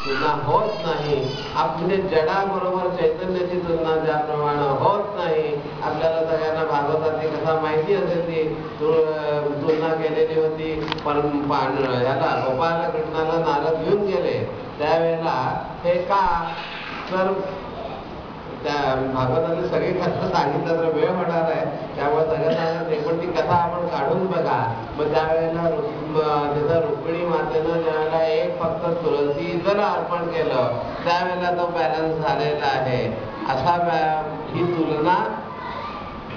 तुलना होत नाही. म्हणजे जडाबरोबर चैतन्याची तुलना ज्याप्रमाणे होत नाही. आपल्याला सगळ्यांना भागवताची कथा माहिती असेल, ती तुलना केलेली होती. ह्याला गोपाल कृष्णाला नारद घेऊन गेले त्यावेळेला हे का, तर त्या भागवताने सगळी कथा सांगितलं तर वेळ होणार आहे, त्यामुळे सगळं सांगत नाही, पण ती कथा आपण काढून बघा. मग त्यावेळेला तिथं रुक्मिणी मातेनं ज्यावेळेला एक फक्त तुळसी जर अर्पण केलं त्यावेळेला तो बॅलन्स झालेला आहे. असा ही तुलना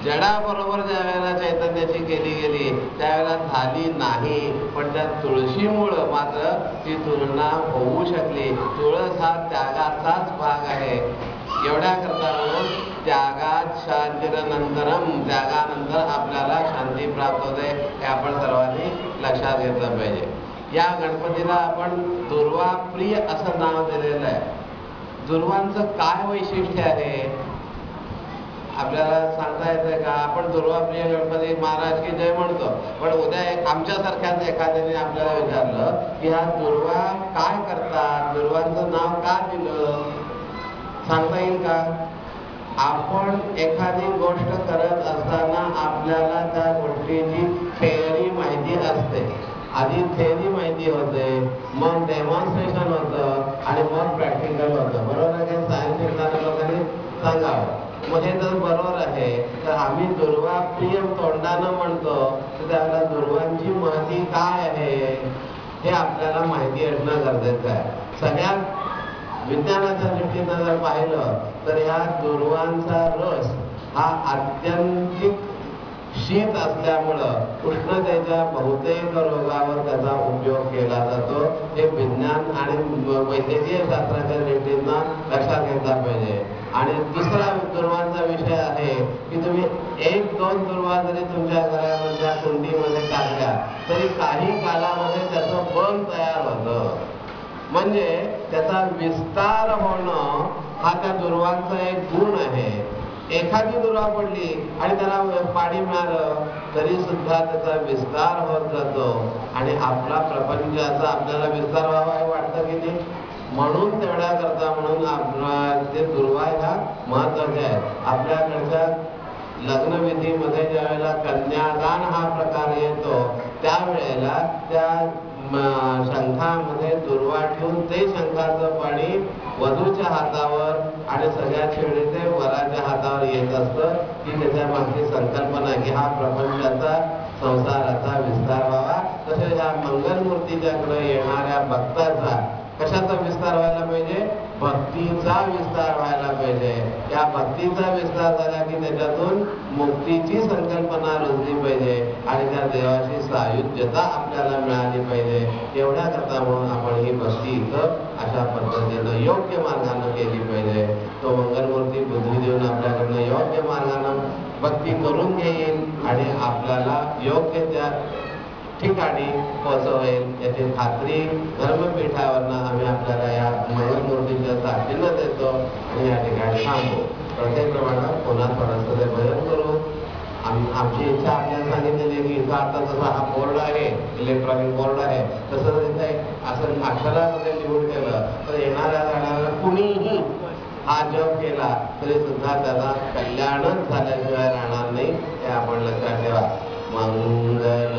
जडाबरोबर ज्या वेळेला चैतन्याची केली गेली त्यावेळेला झाली नाही, पण त्या तुळशीमुळं मात्र ती तुलना होऊ शकली. तुळस हा त्यागाचाच भाग आहे. एवढ्या करता म्हणून त्यागात शांतीनंतरम, त्यागानंतर आपल्याला शांती प्राप्त होते हे आपण सर्वांनी लक्षात घेतलं पाहिजे. या गणपतीला आपण दुर्वा प्रिय असं नाव दिलेलं आहे. दुर्वांचं काय वैशिष्ट्य आहे आपल्याला सांगता येतं का? आपण दुर्वाप्रिय गणपती महाराज की जय म्हणतो, पण उद्या आमच्यासारख्याच एखाद्याने आपल्याला विचारलं की हा दुर्वा काय करतात, दुर्वांचं नाव का दिलं, सांगता येईल का? आपण एखादी गोष्ट करत असताना आपल्याला त्या गोष्टीची थेअरी माहिती असते. आधी थेअरी माहिती होते, मग डेमॉन्स्ट्रेशन होतं आणि मग प्रॅक्टिकल होतं. बरोबर आहे का? सायन्स शिकणाऱ्या लोकांनी सांगावं. मग हे जर बरोबर आहे तर आम्ही दुर्वा प्रिय तोंडानं म्हणतो, तर त्याला दुर्वांची माहिती काय आहे हे आपल्याला माहिती असणं गरजेचं आहे. सगळ्यात विज्ञानाच्या दृष्टीनं जर पाहिलं तर ह्या दुर्वांचा रस हा आत्यंतिक शीत असल्यामुळं उष्णतेच्या बहुतेक रोगावर त्याचा उपयोग केला जातो. हे विज्ञान आणि वैद्यकीय शास्त्राच्या दृष्टीनं लक्षात घेतला पाहिजे. आणि दुसरा दुर्वांचा विषय आहे की तुम्ही एक दोन दुर्वा जरी तुमच्या घरामधल्या कुंडीमध्ये टाकल्या तरी काही कालामध्ये त्याचं बन तयार होतं. म्हणजे त्याचा विस्तार होणं हा त्या दुर्वांचा एक गुण आहे. एखादी दुर्वा पडली आणि त्याला पाणी मिळालं तरी सुद्धा त्याचा विस्तार होत जातो आणि आपला प्रपंचाचा आपल्याला विस्तार व्हावा हे वाटतं की नाही. म्हणून तेवढ्या करता म्हणून ते दुर्वा ह्या महत्वाच्या आहेत. आपल्याकडच्या लग्नविधीमध्ये ज्या वेळेला कन्यादान हा प्रकार येतो त्यावेळेला त्या शंखामध्ये दुर्वा ठेवून ते शंखाचं पाणी वधूच्या हातावर आणि सगळ्यात शेवटी ते वराच्या हातावर येत असतं. ही त्याच्या मागची संकल्पना की हा प्रपंचाचा संसाराचा विस्तार व्हावा. तसेच ह्या मंगलमूर्तीच्याकडे येणाऱ्या भक्ताचा कशाचा विस्तार व्हायला पाहिजे? भक्तीचा विस्तार व्हायला पाहिजे. या भक्तीचा विस्तार झाला की त्याच्यातून मुक्तीची संकल्पना रुजली पाहिजे आणि त्या देवाची सायुज्यता आपल्याला मिळाली पाहिजे. एवढ्या करता म्हणून आपण ही भक्ती इथं अशा पद्धतीनं योग्य मार्गानं केली पाहिजे. तो मंगलमूर्ती बुद्धी देऊन आपल्याकडनं योग्य मार्गानं भक्ती करून घेईल आणि आपल्याला योग्य त्या ठिकाणी पोहोचवेल याची खात्री धर्मपीठावरनं आम्ही आपल्याला या मंगलमूर्तीच्या साक्षीनं देतो आणि या ठिकाणी थांबू. प्रत्येकप्रमाणे पुन्हा थोडंसं ते भजन करू. आमची इच्छा आपल्याला सांगितलेली की इथं आता जसा हा बोर्ड आहे, इलेक्ट्रॉनिक बोर्ड आहे, तसं इथे असं अक्षरामध्ये लिहून केलं तर येणाऱ्या जाणाऱ्या कुणीही हा जप केला तरी सुद्धा त्याला कल्याणच झाल्याशिवाय राहणार नाही हे आपण लक्षात ठेवा. मंगल